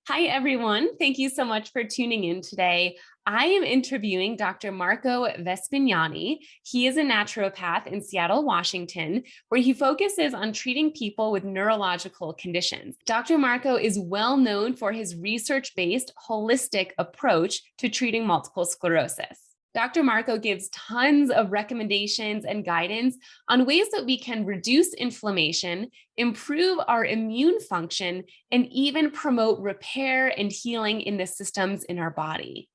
Hi, everyone. Thank you so much for tuning in today. I am interviewing Dr. Marco Vespignani. He is a naturopath in Seattle, Washington, where he focuses on treating people with neurological conditions. Dr. Marco is well known for his research-based holistic approach to treating multiple sclerosis. Dr. Marco gives tons of recommendations and guidance on ways that we can reduce inflammation, improve our immune function, and even promote repair and healing in the systems in our body.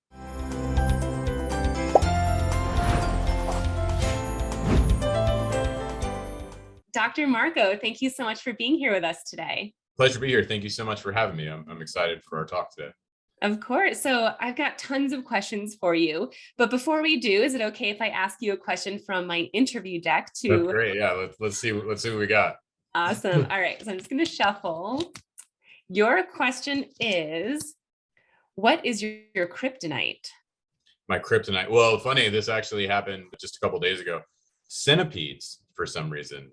Dr. Marco, thank you so much for being here with us today. Pleasure to be here. Thank you so much for having me. I'm excited for our talk today. Of course. So I've got tons of questions for you. But before we do, is it okay if I ask you a question from my interview deck That's to great. Yeah, let's see what we got. Awesome. All right. So I'm just going to shuffle. Your question is, what is your kryptonite? My kryptonite. Well, funny, this actually happened just a couple days ago. Centipedes, for some reason.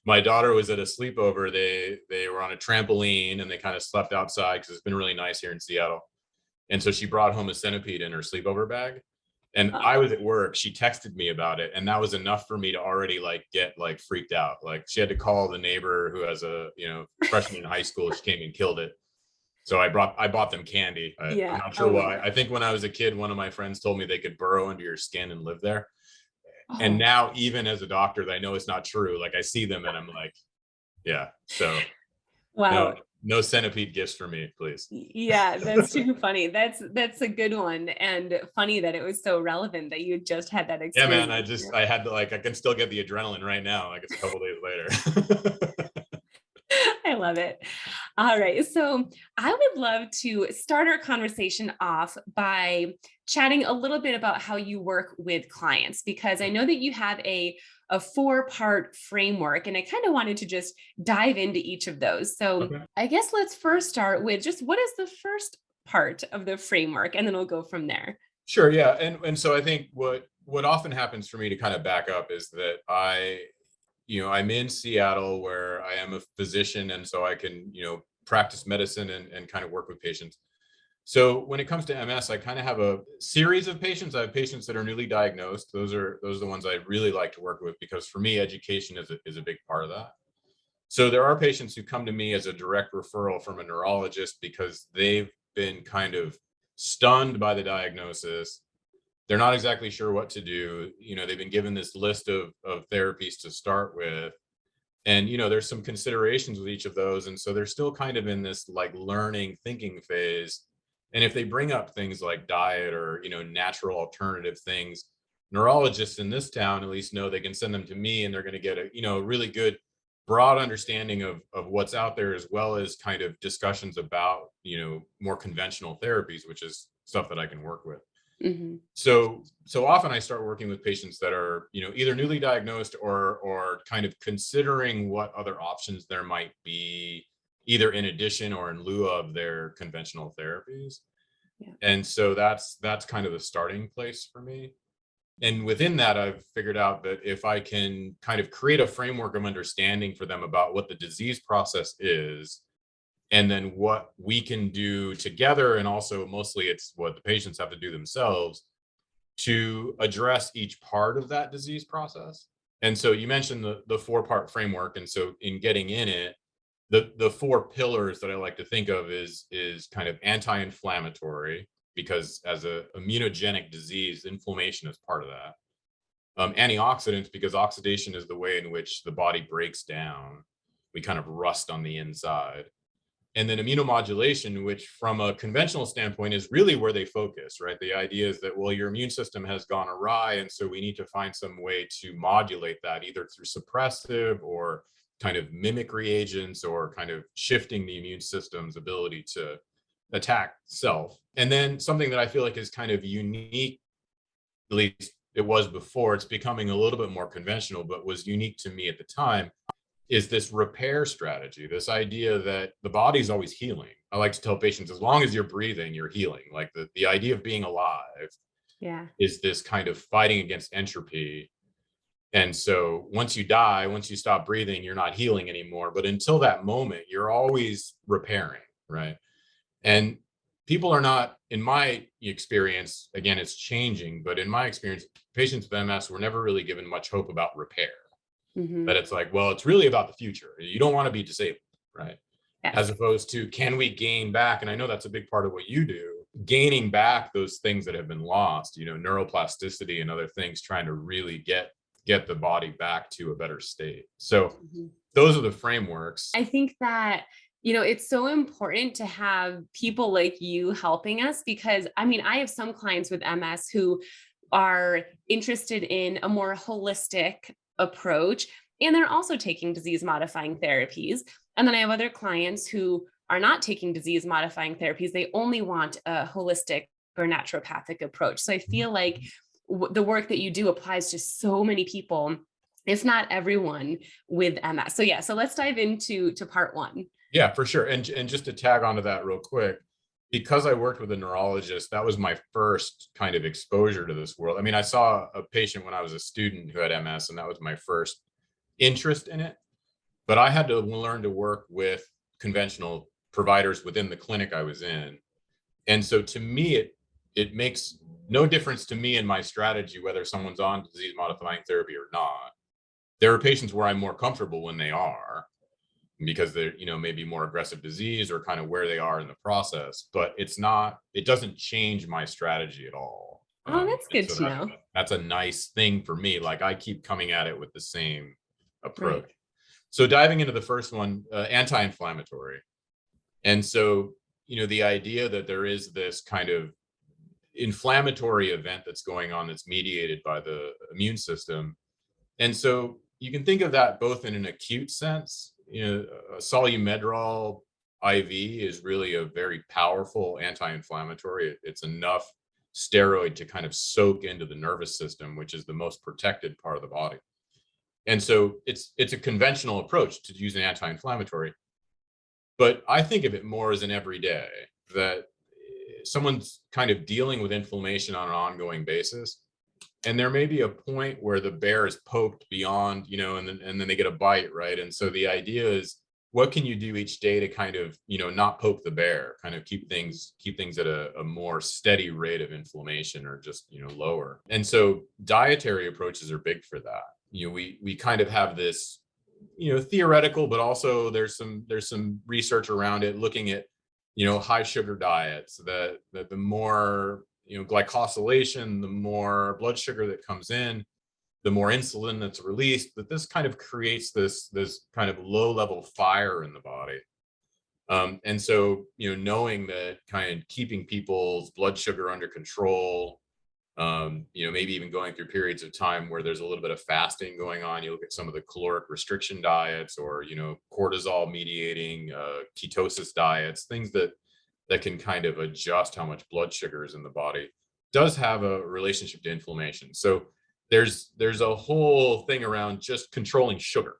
My daughter was at a sleepover. They were on a trampoline and they kind of slept outside because it's been really nice here in Seattle. And so she brought home a centipede in her sleepover bag. And I was at work. She texted me about it, and that was enough for me to already get freaked out. Like she had to call the neighbor who has a freshman in high school. She came and killed it. So I bought them candy. I'm Yeah. not sure Oh my why. God. I think when I was a kid, one of my friends told me they could burrow under your skin and live there. And Oh, now, even as a doctor, I know it's not true. Like I see them and I'm like, yeah. So no, wow. no centipede gifts for me, please. Yeah, that's too funny. That's a good one, and funny that it was so relevant that you just had that Yeah, man. experience. I had to I can still get the adrenaline right now. Like it's a couple days later. I love it. All right. So I would love to start our conversation off by chatting a little bit about how you work with clients, because I know that you have a four-part framework, and I kind of wanted to just dive into each of those. So Okay. I guess let's first start with just what is the first part of the framework, and then we'll go from there. Sure, yeah, and so I think what often happens for me to kind of back up is that I'm in Seattle where I am a physician, and so I can practice medicine and kind of work with patients. So when it comes to MS, I kind of have a series of patients. I have patients that are newly diagnosed. Those are the ones I really like to work with because for me, education is a big part of that. So there are patients who come to me as a direct referral from a neurologist because they've been kind of stunned by the diagnosis. They're not exactly sure what to do. They've been given this list of therapies to start with. And there's some considerations with each of those. And so they're still kind of in this learning, thinking phase. And if they bring up things like diet or, natural alternative things, neurologists in this town at least know they can send them to me and they're going to get a really good broad understanding of what's out there, as well as kind of discussions about, more conventional therapies, which is stuff that I can work with. Mhm. So often I start working with patients that are, either newly diagnosed or kind of considering what other options there might be, either in addition or in lieu of their conventional therapies. Yeah. And so that's kind of the starting place for me. And within that, I've figured out that if I can kind of create a framework of understanding for them about what the disease process is, and then what we can do together, and also mostly it's what the patients have to do themselves to address each part of that disease process. And so you mentioned the four-part framework, and so in getting in it, the four pillars that I like to think of is kind of anti-inflammatory, because as a immunogenic disease, inflammation is part of that. Antioxidants, because oxidation is the way in which the body breaks down. We kind of rust on the inside. And then immunomodulation, which from a conventional standpoint is really where they focus, right? The idea is that, well, your immune system has gone awry, and so we need to find some way to modulate that, either through suppressive or kind of mimic reagents, or kind of shifting the immune system's ability to attack self. And then something that I feel like is kind of unique, at least it was before, it's becoming a little bit more conventional, but was unique to me at the time, is this repair strategy, this idea that the body's always healing. I like to tell patients, as long as you're breathing, you're healing. Like the idea of being alive Yeah. is this kind of fighting against entropy. And so once you die, once you stop breathing, you're not healing anymore. But until that moment, you're always repairing, right? And people are not, in my experience, again, it's changing, but in my experience, patients with MS were never really given much hope about repair. Hmm. That it's like, well, it's really about the future. You don't want to be disabled, right? As Yes. opposed to, can we gain back? And I know that's a big part of what you do, gaining back those things that have been lost, neuroplasticity and other things, trying to really get the body back to a better state. So Mhm. those are the frameworks. I think that, it's so important to have people like you helping us because I mean, I have some clients with MS who are interested in a more holistic approach, and they're also taking disease modifying therapies. And then I have other clients who are not taking disease modifying therapies. They only want a holistic or naturopathic approach. So I feel like the work that you do applies to so many people, if not everyone with MS. So yeah, so let's dive into part one. Yeah, for sure. And just to tag onto that real quick, because I worked with a neurologist, that was my first kind of exposure to this world. I mean, I saw a patient when I was a student who had MS, and that was my first interest in it. But I had to learn to work with conventional providers within the clinic I was in. And so to me, it makes no difference to me in my strategy whether someone's on disease modifying therapy or not. There are patients where I'm more comfortable when they are, because they're, maybe more aggressive disease or kind of where they are in the process, but it doesn't change my strategy at all. Oh, that's And good so to know. that's a nice thing for me. Like, I keep coming at it with the same Right. approach. So diving into the first one, anti-inflammatory. And so, the idea that there is this kind of inflammatory event that's going on that's mediated by the immune system. And so you can think of that both in an acute sense. Solumedrol IV is really a very powerful anti-inflammatory. It's enough steroid to kind of soak into the nervous system, which is the most protected part of the body. And so it's a conventional approach to use an anti-inflammatory. But I think of it more as an everyday, that someone's kind of dealing with inflammation on an ongoing basis. And there may be a point where the bear is poked beyond, and then they get a bite, right? And so the idea is, what can you do each day to kind of, not poke the bear, kind of keep things at a more steady rate of inflammation, or just, lower. And so dietary approaches are big for that. We kind of have this, theoretical, but also there's some research around it, looking at, high sugar diets, that the more, glycosylation, the more blood sugar that comes in, the more insulin that's released, that this kind of creates this kind of low level fire in the body. And so, knowing that, kind of keeping people's blood sugar under control, maybe even going through periods of time where there's a little bit of fasting going on. You look at some of the caloric restriction diets, or, cortisol mediating ketosis diets, things that can kind of adjust how much blood sugar is in the body, does have a relationship to inflammation. So there's a whole thing around just controlling sugar,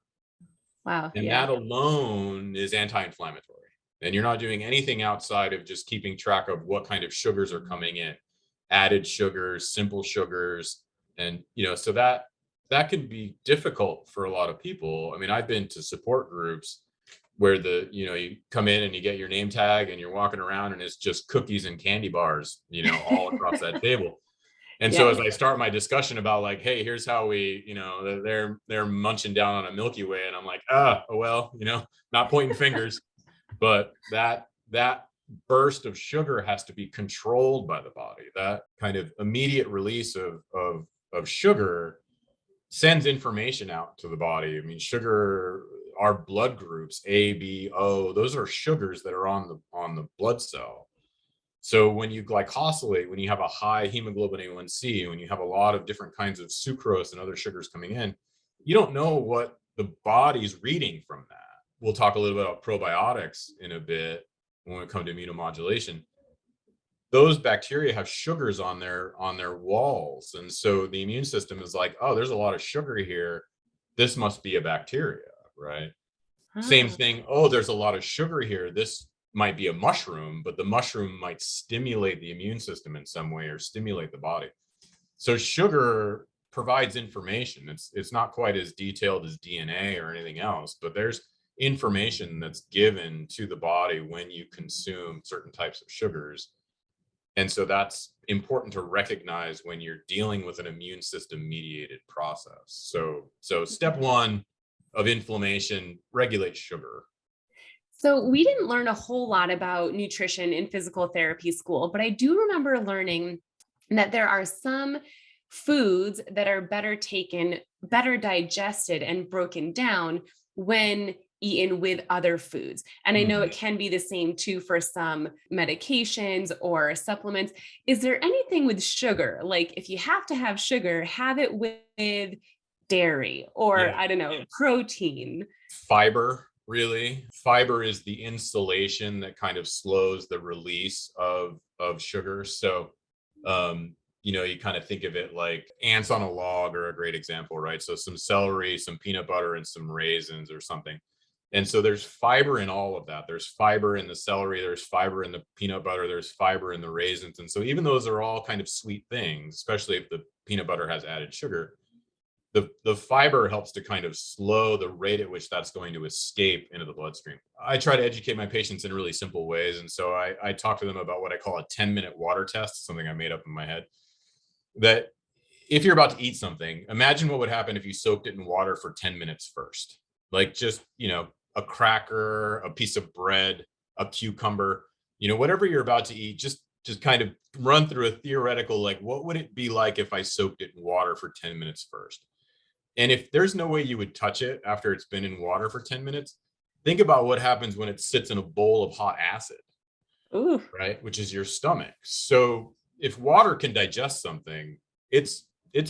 Wow. and Yeah. that alone is anti-inflammatory. And you're not doing anything outside of just keeping track of what kind of sugars are coming in, added sugars, simple sugars. And, so that can be difficult for a lot of people. I mean, I've been to support groups where you come in and you get your name tag and you're walking around and it's just cookies and candy bars, all across that table. And so as Yes. I start my discussion about, like, hey, here's how we, they're munching down on a Milky Way, and I'm like, oh well, not pointing fingers, but that burst of sugar has to be controlled by the body. That kind of immediate release of sugar sends information out to the body. I mean, sugar, our blood groups, A, B, O, those are sugars that are on the blood cell. So when you glycosylate, when you have a high hemoglobin A1C, when you have a lot of different kinds of sucrose and other sugars coming in, you don't know what the body's reading from that. We'll talk a little bit about probiotics in a bit when we come to immunomodulation. Those bacteria have sugars on their walls, and so the immune system is like, oh, there's a lot of sugar here, this must be a bacteria, right? Same Ah, thing, oh, there's a lot of sugar here, this might be a mushroom, but the mushroom might stimulate the immune system in some way, or stimulate the body. So sugar provides information. It's not quite as detailed as DNA or anything else, but information that's given to the body when you consume certain types of sugars. And so that's important to recognize when you're dealing with an immune system mediated process. So step one of inflammation, regulate sugar. So we didn't learn a whole lot about nutrition in physical therapy school, but I do remember learning that there are some foods that are better taken, better digested, and broken down when eaten with other foods. And I know it Mhm. can be the same too for some medications or supplements. Is there anything with sugar? Like if you have to have sugar, have it with dairy or Yeah. I don't know, protein. Fiber, really. Fiber is the insulation that kind of slows the release of sugar. So you kind of think of it like ants on a log are a great example, right? So some celery, some peanut butter, and some raisins or something. And so there's fiber in all of that. There's fiber in the celery, there's fiber in the peanut butter, there's fiber in the raisins. And so even those are all kind of sweet things, especially if the peanut butter has added sugar, the fiber helps to kind of slow the rate at which that's going to escape into the bloodstream. I try to educate my patients in really simple ways. And so I talk to them about what I call a 10-minute water test, something I made up in my head. That if you're about to eat something, imagine what would happen if you soaked it in water for 10 minutes first. Like just, a cracker, a piece of bread, a cucumber, whatever you're about to eat, just kind of run through a theoretical, like, what would it be like if I soaked it in water for 10 minutes first? And if there's no way you would touch it after it's been in water for 10 minutes, think about what happens when it sits in a bowl of hot acid, Ooh. right? Which is your stomach. So if water can digest something, it's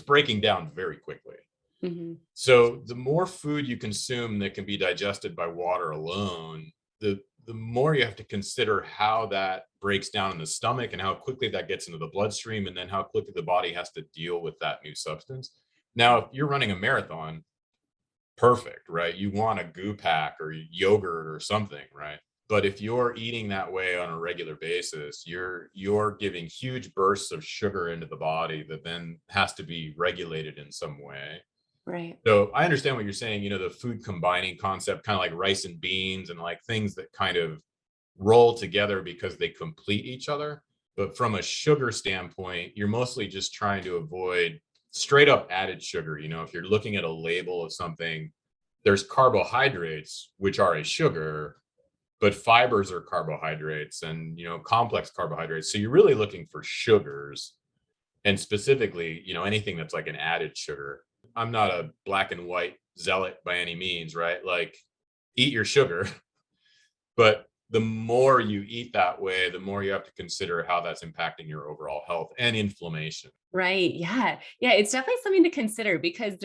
breaking down very quickly. Mhm. So the more food you consume that can be digested by water alone, the more you have to consider how that breaks down in the stomach and how quickly that gets into the bloodstream and then how quickly the body has to deal with that new substance. Now, if you're running a marathon, perfect, right? You want a goo pack or yogurt or something, right? But if you're eating that way on a regular basis, you're giving huge bursts of sugar into the body that then has to be regulated in some way. Right. So I understand what you're saying, the food combining concept, kind of like rice and beans and like things that kind of roll together because they complete each other. But from a sugar standpoint, you're mostly just trying to avoid straight up added sugar. If you're looking at a label of something, there's carbohydrates, which are a sugar, but fibers are carbohydrates and, complex carbohydrates. So you're really looking for sugars and specifically, anything that's like an added sugar. I'm not a black and white zealot by any means, right? Like eat your sugar, but the more you eat that way, the more you have to consider how that's impacting your overall health and inflammation. Right. Yeah. Yeah. It's definitely something to consider because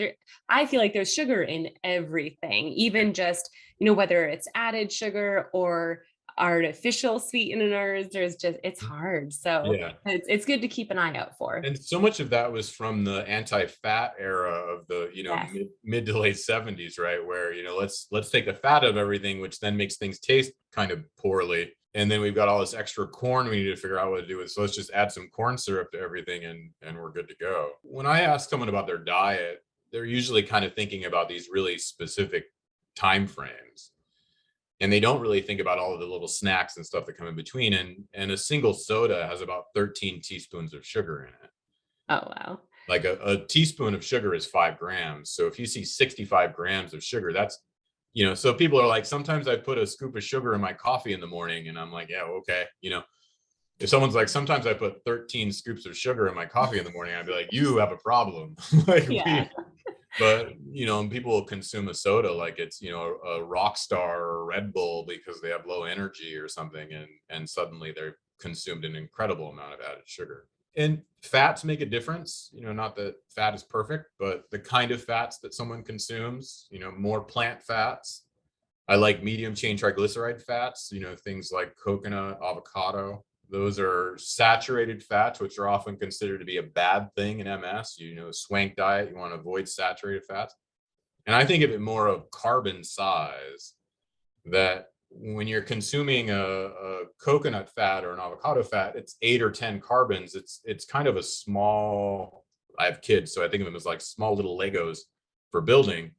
I feel like there's sugar in everything, even just, whether it's added sugar or artificial sweeteners, it's hard. So Yeah. it's good to keep an eye out for. And so much of that was from the anti-fat era of the, Yes. mid to late 70s, right? Where, let's take the fat of everything, which then makes things taste kind of poorly. And then we've got all this extra corn we need to figure out what to do with. So let's just add some corn syrup to everything and we're good to go. When I ask someone about their diet, they're usually kind of thinking about these really specific time frames. And they don't really think about all of the little snacks and stuff that come in between. And a single soda has about 13 teaspoons of sugar in it. Oh, wow. Like a teaspoon of sugar is 5 grams. So if you see 65 grams of sugar, that's, so people are like, sometimes I put a scoop of sugar in my coffee in the morning. And I'm like, yeah, okay. If someone's like, sometimes I put 13 scoops of sugar in my coffee in the morning, I'd be like, you have a problem. like Yeah. we, but and people will consume a soda like it's, a rock star or a Red Bull because they have low energy or something. And suddenly they're consumed an incredible amount of added sugar. And fats make a difference, not that fat is perfect, but the kind of fats that someone consumes, more plant fats. I like medium chain triglyceride fats, things like coconut, avocado. Those are saturated fats, which are often considered to be a bad thing in MS. Swank diet, you want to avoid saturated fats. And I think of it more of carbon size, that when you're consuming a coconut fat or an avocado fat, it's 8 or 10 carbons. It's kind of a small, I have kids, so I think of them as like small little Legos for building.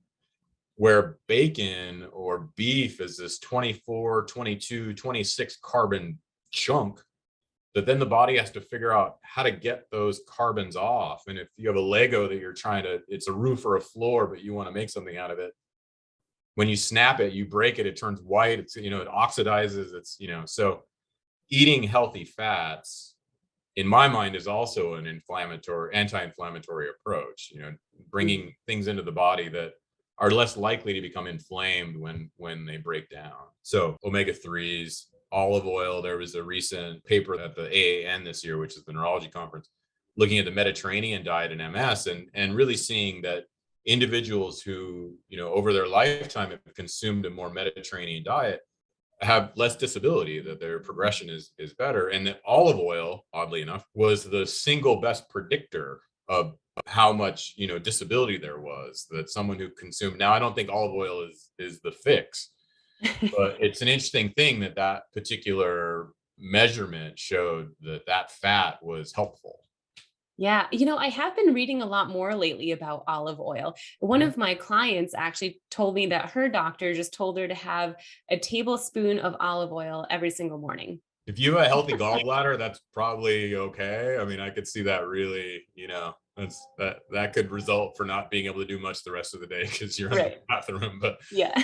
where bacon or beef is this 24, 22, 26 carbon chunk that then the body has to figure out how to get those carbons off. And if you have a Lego that you're trying to, it's a roof or a floor, but you want to make something out of it, when you snap it, you break it, it turns white, it's, it oxidizes, it's, so eating healthy fats in my mind is also an anti-inflammatory approach, bringing things into the body that are less likely to become inflamed when they break down. So omega-3s, olive oil. There was a recent paper at the AAN this year, which is the neurology conference, looking at the Mediterranean diet in MS and really seeing that individuals who, over their lifetime have consumed a more Mediterranean diet have less disability, that their progression is better. And that olive oil, oddly enough, was the single best predictor of how much, disability there was, that someone who consumed. Now, I don't think olive oil is the fix, but it's an interesting thing that particular measurement showed that fat was helpful. Yeah, I have been reading a lot more lately about olive oil. One Mhm. of my clients actually told me that her doctor just told her to have a tablespoon of olive oil every single morning. If you have a healthy gallbladder, that's probably okay. I mean, I could see that really, that could result for not being able to do much the rest of the day because you're in the Right. bathroom. But Yeah.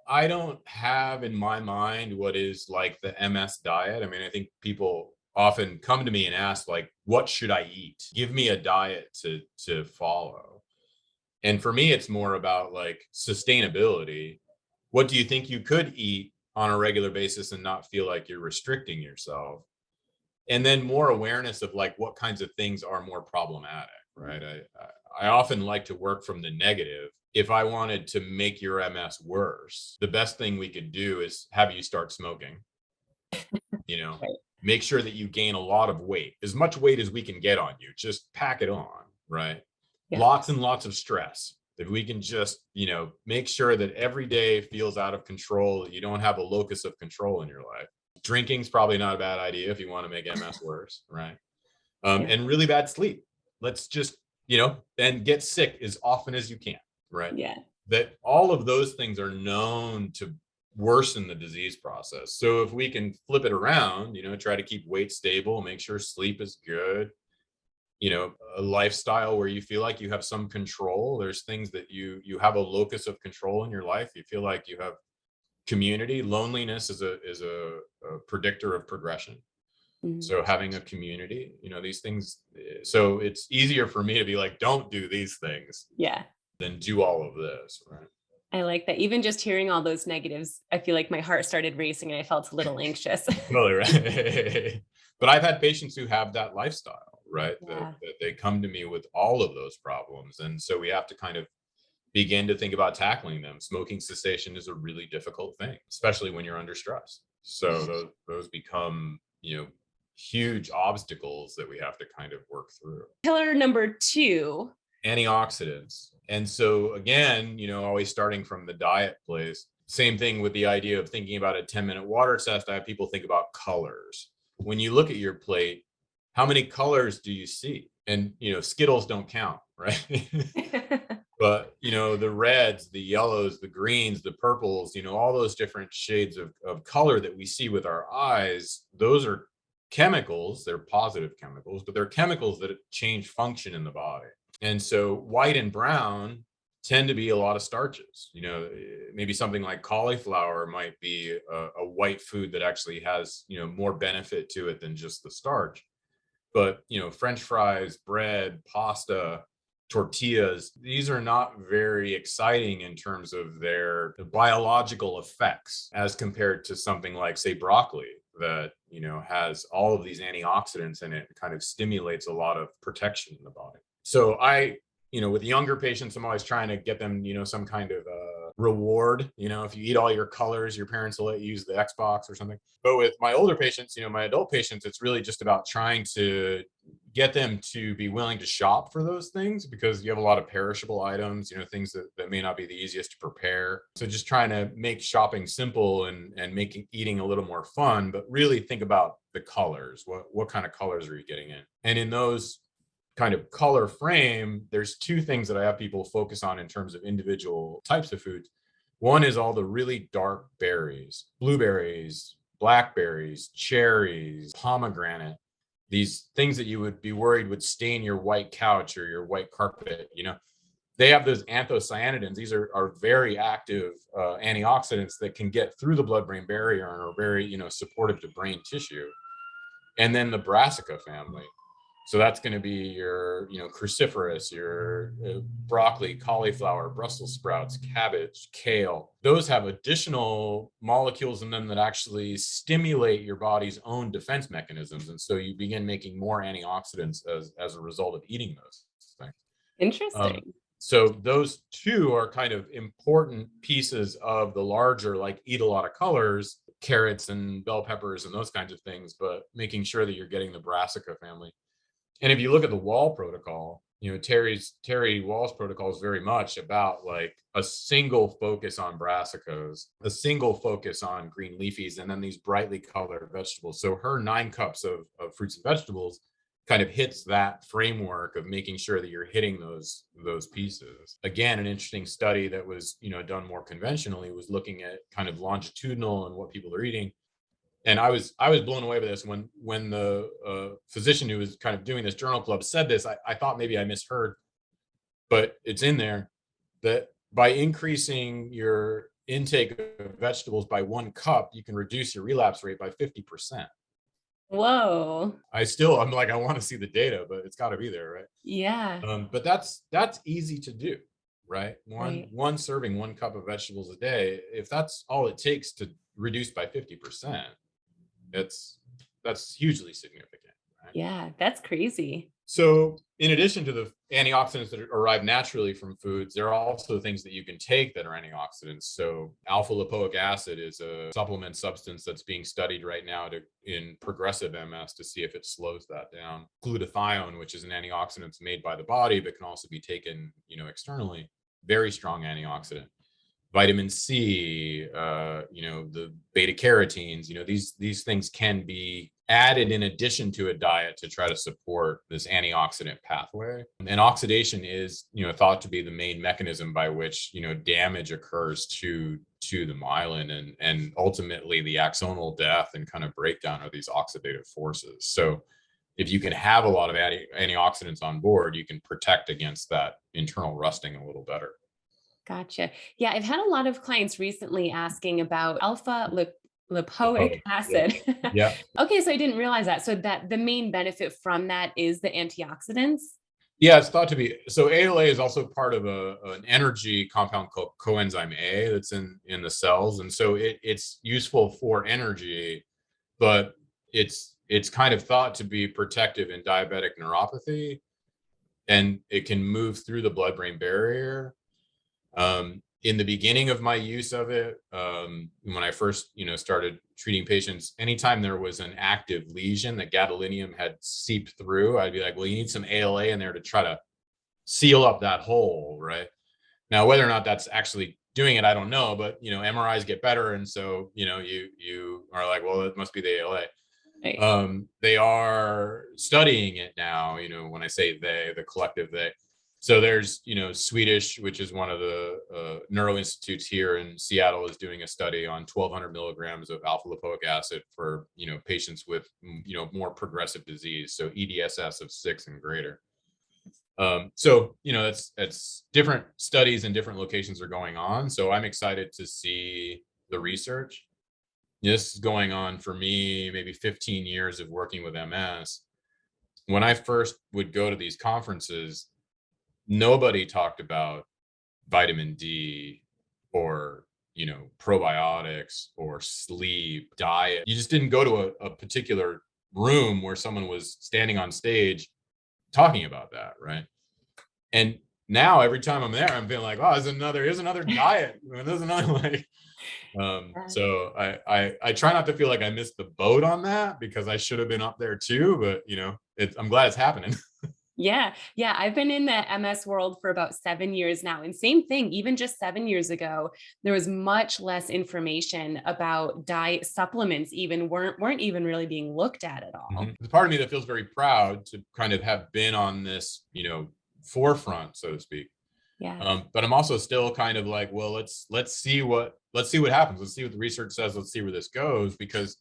I don't have in my mind what is like the MS diet. I mean, I think people often come to me and ask, like, what should I eat? Give me a diet to follow. And for me, it's more about like sustainability. What do you think you could eat on a regular basis and not feel like you're restricting yourself? And then more awareness of like what kinds of things are more problematic, right? I often like to work from the negative. If I wanted to make your MS worse, the best thing we could do is have you start smoking, you know, Right. make sure that you gain a lot of weight, as much weight as we can get on you, just pack it on, right? Yeah. Lots and lots of stress. If we can just, make sure that every day feels out of control, that you don't have a locus of control in your life. Drinking's probably not a bad idea if you want to make MS worse, right? Yeah. And really bad sleep. Let's just, and get sick as often as you can, right? Yeah. That all of those things are known to worsen the disease process. So if we can flip it around, try to keep weight stable, make sure sleep is good, a lifestyle where you feel like you have some control. There's things that you have a locus of control in your life. You feel like you have community. Loneliness is a predictor of progression. Mhm. So having a community, these things, so it's easier for me to be like, don't do these things Yeah. than do all of this, right? I like that. Even just hearing all those negatives, I feel like my heart started racing and I felt a little anxious. Totally right. But I've had patients who have that lifestyle, right? That, Yeah. that they come to me with all of those problems. And so we have to kind of begin to think about tackling them. Smoking cessation is a really difficult thing, especially when you're under stress. So those become, huge obstacles that we have to kind of work through. Pillar number 2. Antioxidants. And so again, always starting from the diet place. Same thing with the idea of thinking about a 10-minute water test. I have people think about colors. When you look at your plate, how many colors do you see? And Skittles don't count, right? But the reds, the yellows, the greens, the purples, all those different shades of color that we see with our eyes, those are chemicals. They're positive chemicals, but they're chemicals that change function in the body. And so white and brown tend to be a lot of starches. Maybe something like cauliflower might be a white food that actually has more benefit to it than just the starch. But French fries, bread, pasta, tortillas, these are not very exciting in terms of their biological effects as compared to something like, say, broccoli that has all of these antioxidants in it and kind of stimulates a lot of protection in the body. So with younger patients, I'm always trying to get them some kind of reward. If you eat all your colors, your parents will let you use the Xbox or something. But with my older patients, my adult patients, it's really just about trying to get them to be willing to shop for those things, because you have a lot of perishable items, things that may not be the easiest to prepare. So just trying to make shopping simple and making eating a little more fun, but really think about the colors. What kind of colors are you getting in? And in those kind of color frame, there's two things that I have people focus on in terms of individual types of foods. One is all the really dark berries, blueberries, blackberries, cherries, pomegranate, these things that you would be worried would stain your white couch or your white carpet. They have those anthocyanidins. These are very active antioxidants that can get through the blood-brain barrier and are very, supportive to brain tissue. And then the brassica family. So that's going to be your, cruciferous, your broccoli, cauliflower, Brussels sprouts, cabbage, kale. Those have additional molecules in them that actually stimulate your body's own defense mechanisms. And so you begin making more antioxidants as a result of eating those things. Interesting. So those two are kind of important pieces of the larger, like eat a lot of colors, carrots and bell peppers and those kinds of things, but making sure that you're getting the brassica family. And if you look at the Wall protocol, Terry Wall's protocol is very much about like a single focus on brassicas, a single focus on green leafies, and then these brightly colored vegetables. So her 9 cups of fruits and vegetables kind of hits that framework of making sure that you're hitting those pieces. Again, an interesting study that was, done more conventionally was looking at kind of longitudinal and what people are eating. And I was blown away by this when the physician who was kind of doing this journal club said this. I thought maybe I misheard, but it's in there that by increasing your intake of vegetables by 1 cup, you can reduce your relapse rate by 50%. Whoa. I'm like, I want to see the data, but it's got to be there, right? Yeah. But that's easy to do, right? Right. One serving, 1 cup of vegetables a day. If that's all it takes to reduce by 50%, that's hugely significant, right? Yeah, that's crazy. So in addition to the antioxidants that arrive naturally from foods, there are also things that you can take that are antioxidants. So alpha lipoic acid is a supplement substance that's being studied right now in progressive MS to see if it slows that down. Glutathione, which is an antioxidant made by the body, but can also be taken, externally, very strong antioxidant. Vitamin C, the beta carotenes, these things can be added in addition to a diet to try to support this antioxidant pathway. And oxidation is, thought to be the main mechanism by which, damage occurs to the myelin, and ultimately the axonal death and kind of breakdown of these oxidative forces. So if you can have a lot of antioxidants on board, you can protect against that internal rusting a little better. Gotcha. Yeah, I've had a lot of clients recently asking about lipoic Yeah. acid. Yeah. Okay, so I didn't realize that. So that the main benefit from that is the antioxidants? Yeah, it's thought to be. So ALA is also part of an energy compound called coenzyme A that's in the cells, and so it's useful for energy, but it's kind of thought to be protective in diabetic neuropathy, and it can move through the blood-brain barrier. In the beginning of my use of it, when I first, started treating patients, anytime there was an active lesion that gadolinium had seeped through, I'd be like, well, you need some ALA in there to try to seal up that hole, right? Now, whether or not that's actually doing it, I don't know, but, MRIs get better. And so, you are like, well, it must be the ALA. Right. They are studying it now, when I say the collective they. So there's, Swedish, which is one of the neuro institutes here in Seattle, is doing a study on 1,200 milligrams of alpha lipoic acid for, patients with, more progressive disease. So EDSS of 6 and greater. So, that's different studies in different locations are going on. So I'm excited to see the research. This is going on for me, maybe 15 years of working with MS. When I first would go to these conferences, nobody talked about vitamin D or, probiotics or sleep, diet. You just didn't go to a particular room where someone was standing on stage talking about that, right? And now every time I'm there, I'm feeling like, oh, here's another diet. There's another like. So I try not to feel like I missed the boat on that because I should have been up there too. But I'm glad it's happening. Yeah. Yeah. I've been in the MS world for about 7 years now. And same thing, even just 7 years ago, there was much less information about diet supplements, even weren't even really being looked at all. There's part of me that feels very proud to kind of have been on this, forefront, so to speak. Yeah. But I'm also still kind of like, well, let's see what happens. Let's see what the research says. Let's see where this goes, because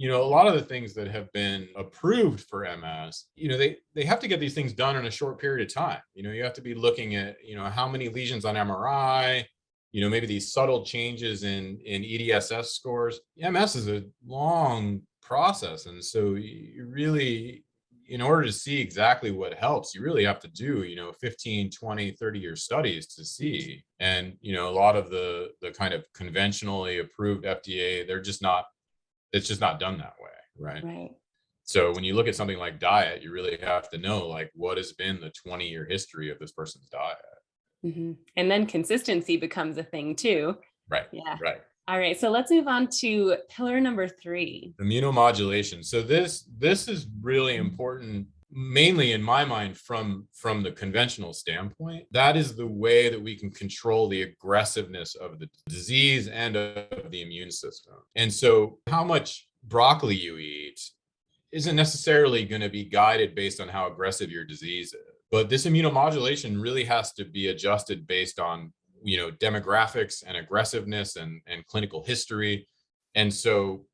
a lot of the things that have been approved for MS, they have to get these things done in a short period of time. You have to be looking at, how many lesions on MRI, maybe these subtle changes in EDSS scores. MS is a long process. And so you really, in order to see exactly what helps, you really have to do, 15, 20, 30-year studies to see. And, a lot of the kind of conventionally approved FDA, it's just not done that way, right? Right. So when you look at something like diet, you really have to know, like, what has been the 20-year history of this person's diet. And then consistency becomes a thing too. Right, Yeah. right. All right. So let's move on to pillar number 3. Immunomodulation. So this is really important, mainly in my mind, from the conventional standpoint. That is the way that we can control the aggressiveness of the disease and of the immune system. And so how much broccoli you eat isn't necessarily going to be guided based on how aggressive your disease is. But this immunomodulation really has to be adjusted based on, demographics and aggressiveness and clinical history. And so,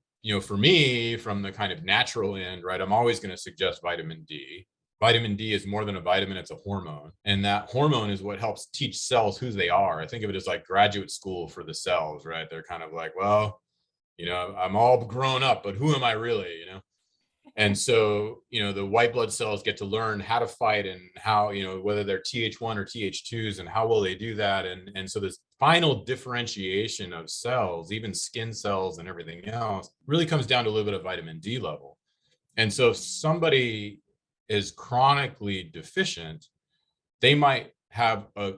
for me, from the kind of natural end, right, I'm always going to suggest vitamin D. Vitamin D is more than a vitamin, it's a hormone. And that hormone is what helps teach cells who they are. I think of it as like graduate school for the cells, right? They're kind of like, well, I'm all grown up, but who am I really? And so, the white blood cells get to learn how to fight and how, whether they're Th1 or Th2s and how will they do that. And so this final differentiation of cells, even skin cells and everything else, really comes down to a little bit of vitamin D level. And so if somebody is chronically deficient, they might have a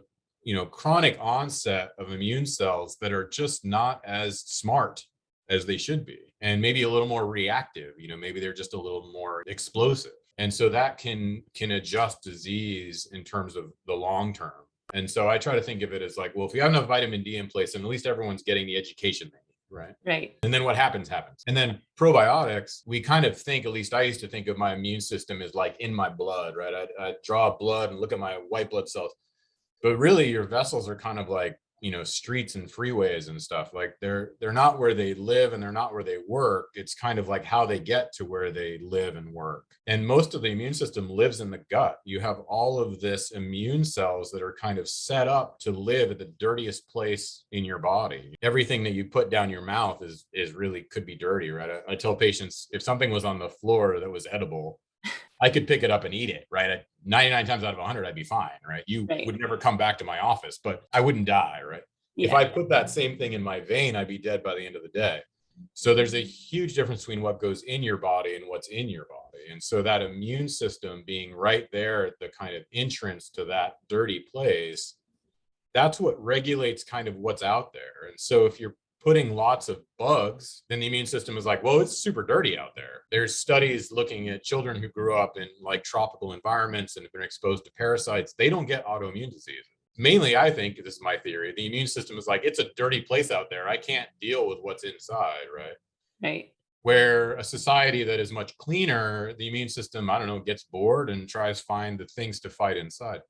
chronic onset of immune cells that are just not as smart as they should be, and maybe a little more reactive. Maybe they're just a little more explosive, and so that can adjust disease in terms of the long term. And so I try to think of it as like, well, if we have enough vitamin D in place, then at least everyone's getting the education they need, right? Right. And then what happens. And then probiotics, we kind of think, at least I used to think of my immune system as like in my blood, right? I'd draw blood and look at my white blood cells. But really, your vessels are kind of like, streets and freeways and stuff. Like they're not where they live and they're not where they work. It's kind of like how they get to where they live and work. And most of the immune system lives in the gut. You have all of this immune cells that are kind of set up to live at the dirtiest place in your body. Everything that you put down your mouth is really could be dirty, right? I tell patients, if something was on the floor that was edible, I could pick it up and eat it, right? 99 times out of 100, I'd be fine, right? You Right. would never come back to my office, but I wouldn't die, right? If Yeah. I put that same thing in my vein, I'd be dead by the end of the day. So there's a huge difference between what goes in your body and what's in your body. And so that immune system being right there at the kind of entrance to that dirty place, that's what regulates kind of what's out there. And so if you're putting lots of bugs, then the immune system is like, well, it's super dirty out there. There's studies looking at children who grew up in like tropical environments and have been exposed to parasites. They don't get autoimmune diseases. Mainly, I think, this is my theory, the immune system is like, it's a dirty place out there. I can't deal with what's inside, right? Right. Where a society that is much cleaner, the immune system, I don't know, gets bored and tries to find the things to fight inside.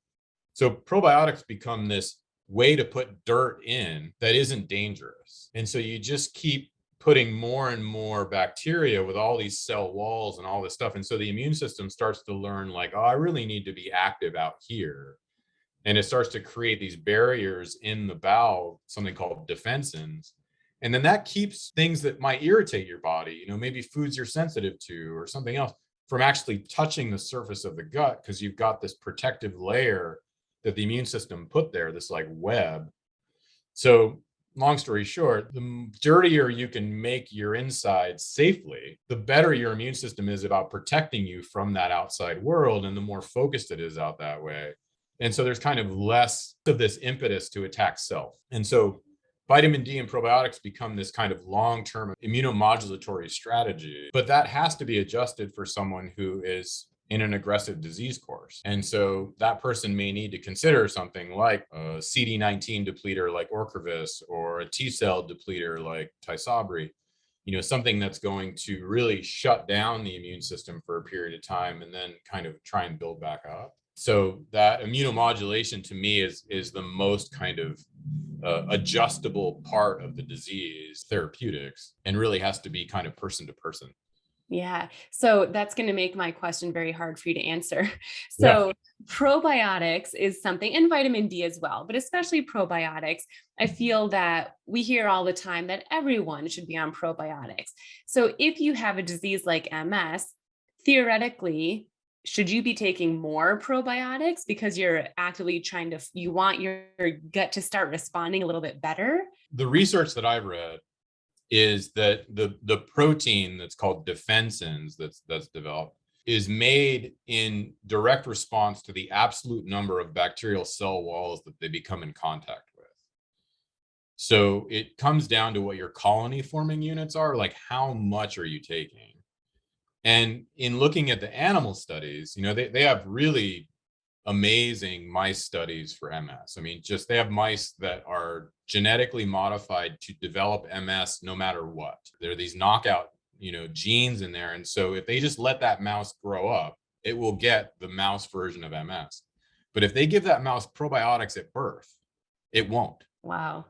So probiotics become this way to put dirt in that isn't dangerous. And so you just keep putting more and more bacteria with all these cell walls and all this stuff. And so the immune system starts to learn like, oh, I really need to be active out here. And it starts to create these barriers in the bowel, something called defensins. And then that keeps things that might irritate your body, maybe foods you're sensitive to or something else, from actually touching the surface of the gut, because you've got this protective layer that the immune system put there, this like web. So long story short, the dirtier you can make your insides safely, the better your immune system is about protecting you from that outside world, and the more focused it is out that way. And so there's kind of less of this impetus to attack self. And so vitamin D and probiotics become this kind of long-term immunomodulatory strategy, but that has to be adjusted for someone who is in an aggressive disease course. And so that person may need to consider something like a CD19 depleter like Orcrevus, or a T cell depleter like Tysabri, something that's going to really shut down the immune system for a period of time and then kind of try and build back up. So that immunomodulation to me is the most kind of adjustable part of the disease therapeutics, and really has to be kind of person to person. Yeah. So that's going to make my question very hard for you to answer. Yeah. So probiotics is something, and vitamin D as well, but especially probiotics. I feel that we hear all the time that everyone should be on probiotics. So if you have a disease like MS, theoretically, should you be taking more probiotics because you're actively trying to, you want your gut to start responding a little bit better? The research that I've read is that the protein that's called defensins that's developed is made in direct response to the absolute number of bacterial cell walls that they become in contact with. So it comes down to what your colony forming units are, like how much are you taking? And in looking at the animal studies, they have really amazing mice studies for MS. I mean, just they have mice that are genetically modified to develop MS no matter what. There are these knockout, genes in there. And so if they just let that mouse grow up, it will get the mouse version of MS. But if they give that mouse probiotics at birth, it won't. Wow.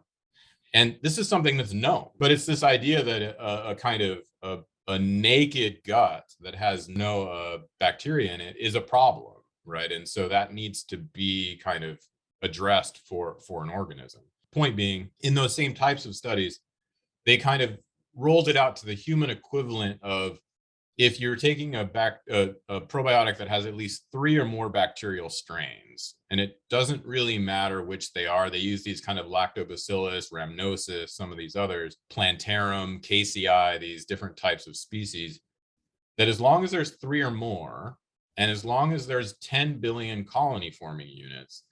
And this is something that's known, but it's this idea that a kind of a naked gut that has no bacteria in it is a problem, right? And so that needs to be kind of addressed for an organism. Point being, in those same types of studies, they kind of rolled it out to the human equivalent of, if you're taking a probiotic that has at least 3 or more bacterial strains, and it doesn't really matter which they are. They use these kind of lactobacillus, rhamnosus, some of these others, plantarum, casei, these different types of species, that as long as there's 3 or more, and as long as there's 10 billion colony forming units,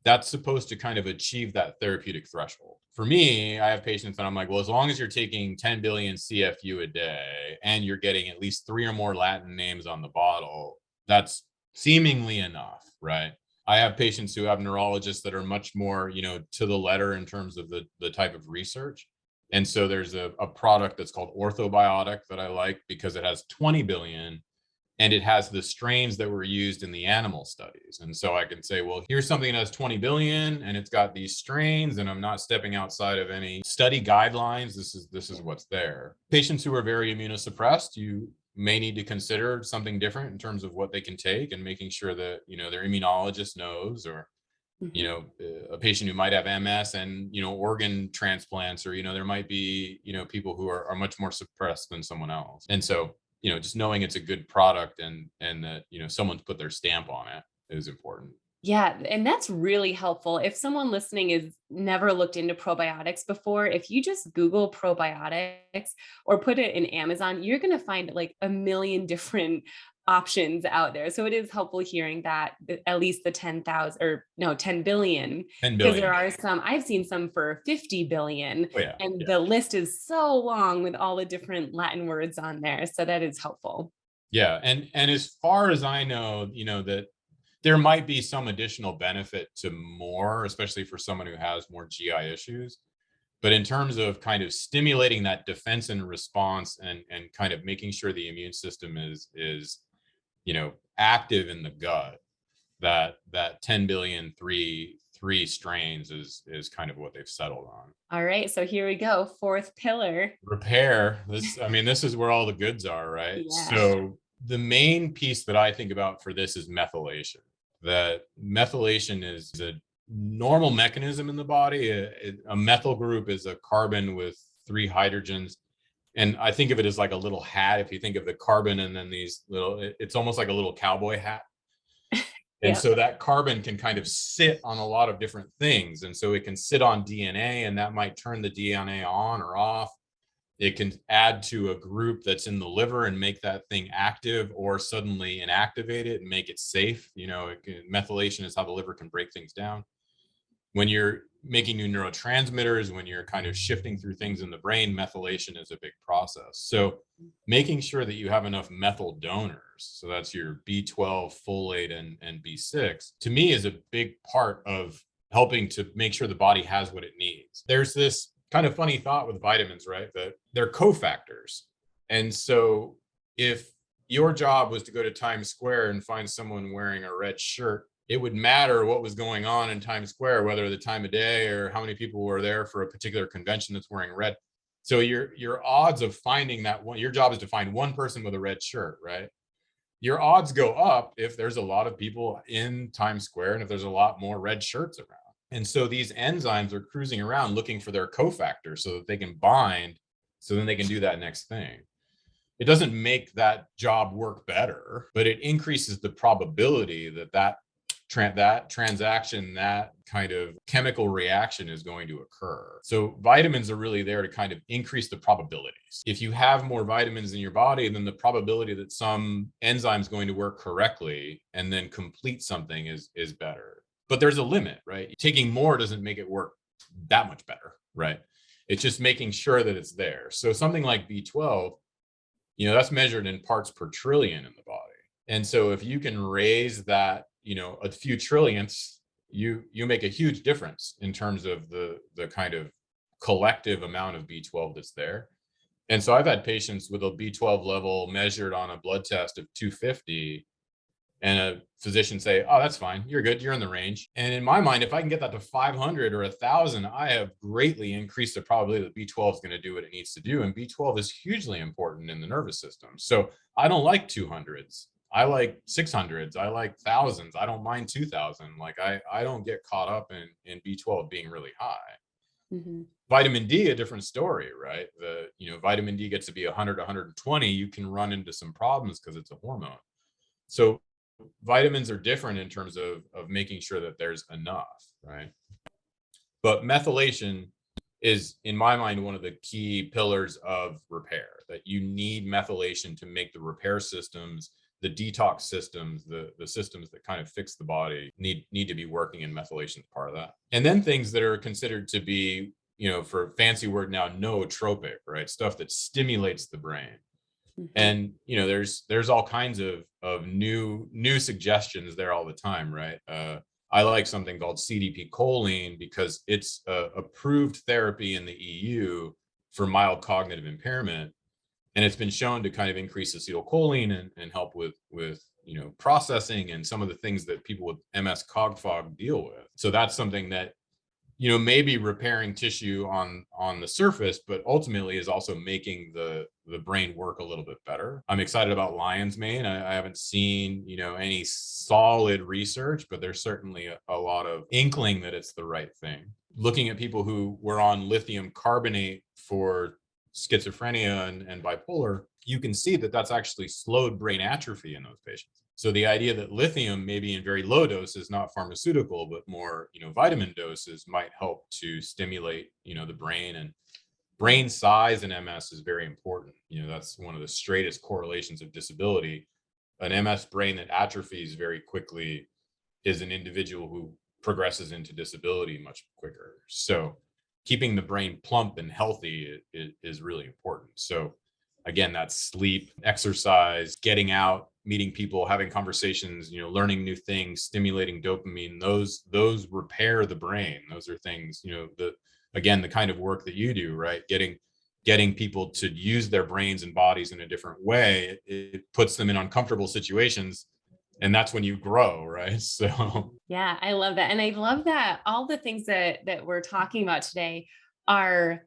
that's supposed to kind of achieve that therapeutic threshold. For me, I have patients that I'm like, well, as long as you're taking 10 billion CFU a day and you're getting at least 3 or more Latin names on the bottle, that's seemingly enough, right? I have patients who have neurologists that are much more, to the letter in terms of the type of research. And so there's a product that's called orthobiotic that I like because it has 20 billion and it has the strains that were used in the animal studies. And so I can say, well, here's something that has 20 billion and it's got these strains, and I'm not stepping outside of any study guidelines. This is what's there. Patients who are very immunosuppressed, you may need to consider something different in terms of what they can take, and making sure that, their immunologist knows, or a patient who might have MS and, organ transplants, or, there might be, people who are much more suppressed than someone else. And so, just knowing it's a good product and that, someone's put their stamp on it is important. Yeah, and that's really helpful. If someone listening is never looked into probiotics before, if you just Google probiotics or put it in Amazon, you're going to find like a million different options out there. So it is helpful hearing that at least the 10,000, or no, 10 billion, 10 because there billion. are some, I've seen some for 50 billion, Oh, yeah. and Yeah. the list is so long with all the different Latin words on there. So that is helpful. Yeah. And as far as I know, that there might be some additional benefit to more, especially for someone who has more GI issues. But in terms of kind of stimulating that defense and response, and kind of making sure the immune system is active in the gut, that 10 billion three strains is kind of what they've settled on. All right. So here we go. Fourth pillar. Repair. This is where all the goods are, right? Yeah. So the main piece that I think about for this is methylation. That methylation is a normal mechanism in the body. A methyl group is a carbon with 3 hydrogens. And I think of it as like a little hat. If you think of the carbon and then these little, it's almost like a little cowboy hat. And Yeah. so that carbon can kind of sit on a lot of different things. And so it can sit on DNA, and that might turn the DNA on or off. It can add to a group that's in the liver and make that thing active, or suddenly inactivate it and make it safe. Methylation is how the liver can break things down. When you're making new neurotransmitters, when you're kind of shifting through things in the brain, methylation is a big process. So making sure that you have enough methyl donors So that's your B12, folate, and B6, to me is a big part of helping to make sure the body has what it needs. There's this kind of funny thought with vitamins, right? That they're cofactors. And so if your job was to go to Times Square and find someone wearing a red shirt, it would matter what was going on in Times Square, whether the time of day or how many people were there for a particular convention that's wearing red. So your odds of finding that one, your job is to find one person with a red shirt, right? Your odds go up if there's a lot of people in Times Square and if there's a lot more red shirts around. And so these enzymes are cruising around looking for their cofactors so that they can bind, so then they can do that next thing. It doesn't make that job work better, but it increases the probability that that transaction, that kind of chemical reaction is going to occur. So vitamins are really there to kind of increase the probabilities. If you have more vitamins in your body, then the probability that some enzyme is going to work correctly and then complete something is better. But there's a limit, right? Taking more doesn't make it work that much better, right? It's just making sure that it's there. So something like B12, that's measured in parts per trillion in the body. And so if you can raise that, a few trillionths, you make a huge difference in terms of the kind of collective amount of B12 that's there. And so I've had patients with a B12 level measured on a blood test of 250, and a physician say, "Oh, that's fine. You're good. You're in the range." And in my mind, if I can get that to 500 or 1,000, I have greatly increased the probability that B12 is going to do what it needs to do. And B12 is hugely important in the nervous system. So I don't like 200s. I like 600s. I like thousands. I don't mind 2,000. Like I don't get caught up in B12 being really high. Mm-hmm. Vitamin D, a different story, right? Vitamin D gets to be 100, 120. You can run into some problems because it's a hormone. So vitamins are different in terms of making sure that there's enough, right? But methylation is, in my mind, one of the key pillars of repair, that you need methylation to make the repair systems, the detox systems, the systems that kind of fix the body need to be working, and methylation is part of that. And then things that are considered to be, for fancy word now, nootropic, right? Stuff that stimulates the brain. Mm-hmm. And there's all kinds of new suggestions there all the time, right? I like something called CDP choline because it's approved therapy in the EU for mild cognitive impairment, and it's been shown to kind of increase acetylcholine and help with processing and some of the things that people with MS cog-fog deal with. So that's something that maybe repairing tissue on the surface, but ultimately is also making the brain work a little bit better. I'm excited about lion's mane. I haven't seen, any solid research, but there's certainly a lot of inkling that it's the right thing. Looking at people who were on lithium carbonate for schizophrenia and bipolar, you can see that that's actually slowed brain atrophy in those patients. So the idea that lithium, maybe in very low doses, not pharmaceutical, but more, vitamin doses, might help to stimulate, the brain. And brain size in MS is very important. That's one of the straightest correlations of disability. An MS brain that atrophies very quickly is an individual who progresses into disability much quicker. So keeping the brain plump and healthy is really important. So again, that's sleep, exercise, getting out, meeting people, having conversations, learning new things, stimulating dopamine, those repair the brain. Those are things, the kind of work that you do, right? Getting people to use their brains and bodies in a different way, it puts them in uncomfortable situations. And that's when you grow, right? So Yeah, I love that. And I love that all the things that we're talking about today are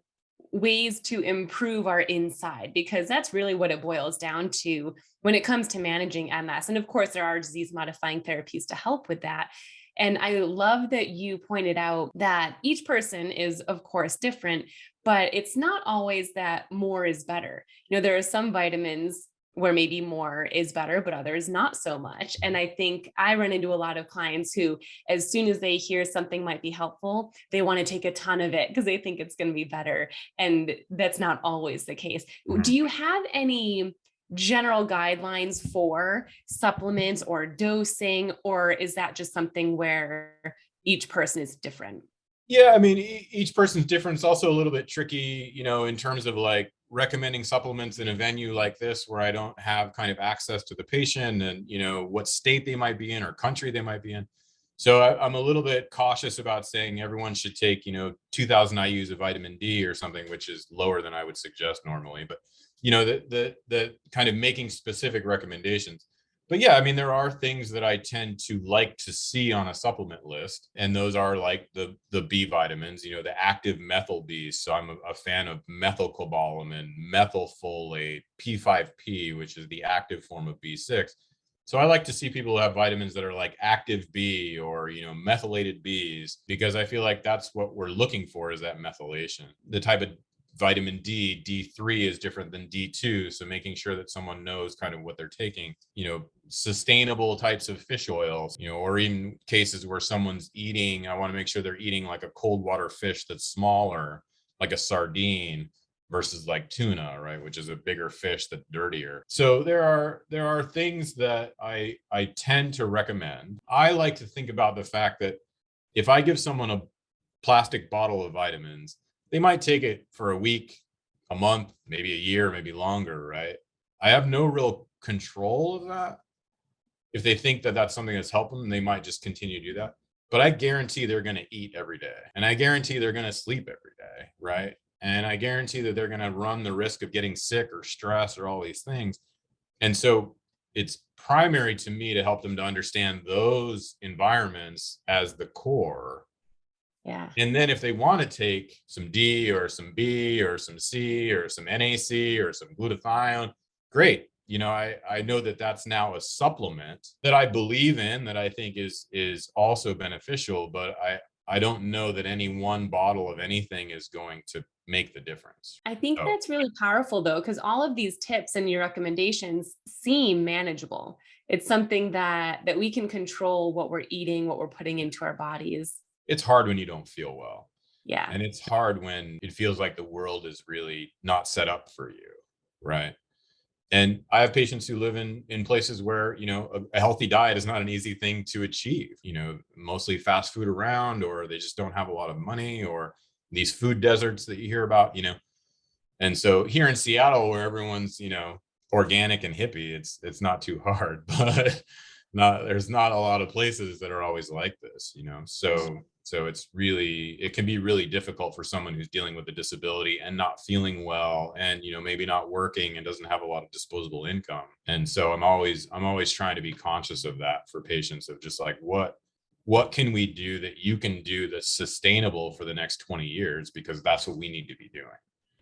ways to improve our inside, because that's really what it boils down to when it comes to managing MS. And of course, there are disease modifying therapies to help with that. And I love that you pointed out that each person is, of course, different, but it's not always that more is better. There are some vitamins where maybe more is better, but others not so much. And I think I run into a lot of clients who, as soon as they hear something might be helpful, they want to take a ton of it because they think it's going to be better. And that's not always the case. Do you have any general guidelines for supplements or dosing, or is that just something where each person is different? Yeah, I mean, each person's different. It's also a little bit tricky, in terms of like, recommending supplements in a venue like this where I don't have kind of access to the patient and, what state they might be in or country they might be in. So I'm a little bit cautious about saying everyone should take, 2000 IUs of vitamin D or something, which is lower than I would suggest normally. But, the kind of making specific recommendations. But yeah, I mean, there are things that I tend to like to see on a supplement list, and those are like the B vitamins, the active methyl Bs. So I'm a fan of methylcobalamin, methylfolate, P5P, which is the active form of B6. So I like to see people who have vitamins that are like active B or, methylated Bs, because I feel like that's what we're looking for, is that methylation. The type of vitamin D, D3 is different than D2. So making sure that someone knows kind of what they're taking, sustainable types of fish oils, or even cases where someone's eating, I want to make sure they're eating like a cold water fish that's smaller, like a sardine, versus like tuna, right, which is a bigger fish that's dirtier. So there are things that I tend to recommend. I like to think about the fact that if I give someone a plastic bottle of vitamins, they might take it for a week, a month, maybe a year, maybe longer, right? I have no real control of that. If they think that that's something that's helping them, they might just continue to do that. But I guarantee they're going to eat every day. And I guarantee they're going to sleep every day, right? And I guarantee that they're going to run the risk of getting sick or stress or all these things. And so it's primary to me to help them to understand those environments as the core. Yeah. And then if they want to take some D or some B or some C or some NAC or some glutathione, great. I know that that's now a supplement that I believe in, that I think is also beneficial, but I don't know that any one bottle of anything is going to make the difference. I think So that's really powerful though, because all of these tips and your recommendations seem manageable. It's something that we can control, what we're eating, what we're putting into our bodies. it's hard when you don't feel well. Yeah. And it's hard when it feels like the world is really not set up for you. Right. And I have patients who live in places where, a healthy diet is not an easy thing to achieve, mostly fast food around, or they just don't have a lot of money, or these food deserts that you hear about. And so here in Seattle, where everyone's, organic and hippie, it's not too hard, but there's not a lot of places that are always like this. So it can be really difficult for someone who's dealing with a disability and not feeling well, and maybe not working and doesn't have a lot of disposable income. And so I'm always trying to be conscious of that for patients, of just like, what can we do that you can do that's sustainable for the next 20 years, because that's what we need to be doing.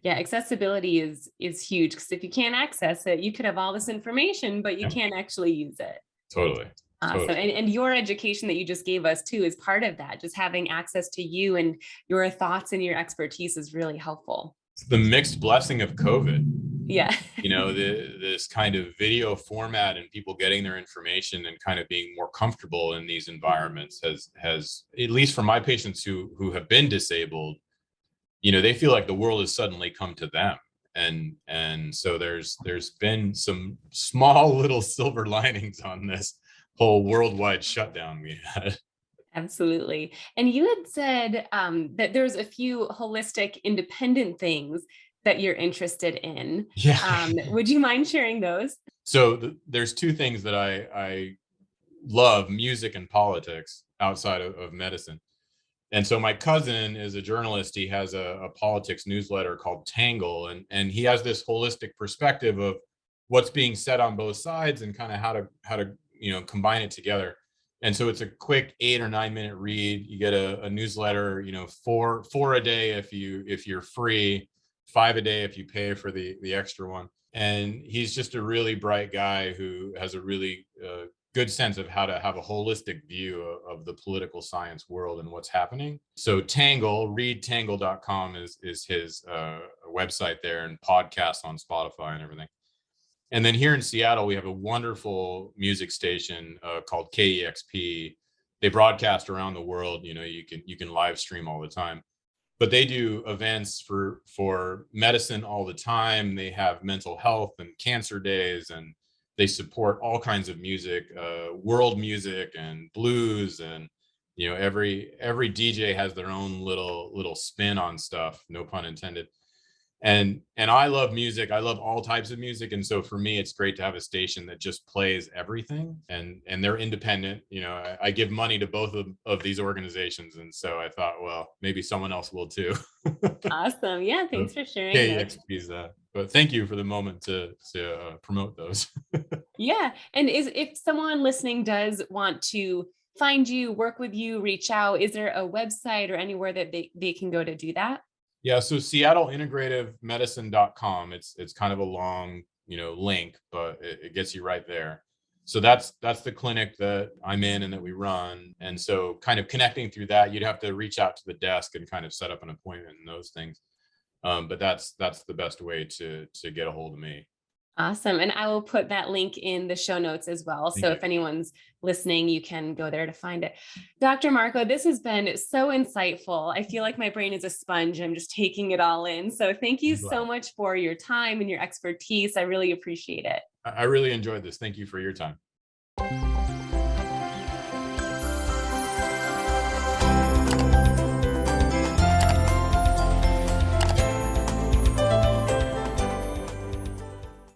Yeah, accessibility is huge, because if you can't access it, you could have all this information, but you Yeah, can't actually use it. totally. Awesome. Totally. And your education that you just gave us too is part of that. Just having access to you and your thoughts and your expertise is really helpful. It's the mixed blessing of COVID. Yeah. This kind of video format and people getting their information and kind of being more comfortable in these environments has, at least for my patients who have been disabled, they feel like the world has suddenly come to them. And so there's been some small little silver linings on this whole worldwide shutdown we had. Absolutely. And you had said that there's a few holistic, independent things that you're interested in. Yeah. Would you mind sharing those? So there's two things that I love: music and politics, outside of medicine. And so my cousin is a journalist. He has a politics newsletter called Tangle, and he has this holistic perspective of what's being said on both sides and kind of how to combine it together. And so it's a quick 8 or 9 minute read. You get a newsletter, four a day if you're free, 5 a day if you pay for the extra one. And he's just a really bright guy who has a really good sense of how to have a holistic view of the political science world and what's happening. So Tangle, readtangle.com is his website there, and podcasts on Spotify and everything. And then here in Seattle, we have a wonderful music station called KEXP. They broadcast around the world. You can live stream all the time, but they do events for medicine all the time. They have mental health and cancer days, and they support all kinds of music, world music and blues, and every DJ has their own little spin on stuff, no pun intended. And I love music. I love all types of music. And so for me, it's great to have a station that just plays everything, and they're independent. I give money to both of these organizations. And so I thought, well, maybe someone else will too. Awesome. Yeah, So thanks for sharing this. KEXP's that. But thank you for the moment to promote those. Yeah. And if someone listening does want to find you, work with you, reach out, is there a website or anywhere that they can go to do that? Yeah, so seattleintegrativemedicine.com. It's kind of a long, link, but it gets you right there. So that's the clinic that I'm in and that we run. And so kind of connecting through that, you'd have to reach out to the desk and kind of set up an appointment and those things. But that's the best way to get a hold of me. Awesome. And I will put that link in the show notes as well. Thank So you. if anyone's listening, you can go there to find it. Dr. Marco, this has been so insightful. I feel like my brain is a sponge. I'm just taking it all in. So thank you I'm glad. so much for your time and your expertise. I really appreciate it. I really enjoyed this. Thank you for your time.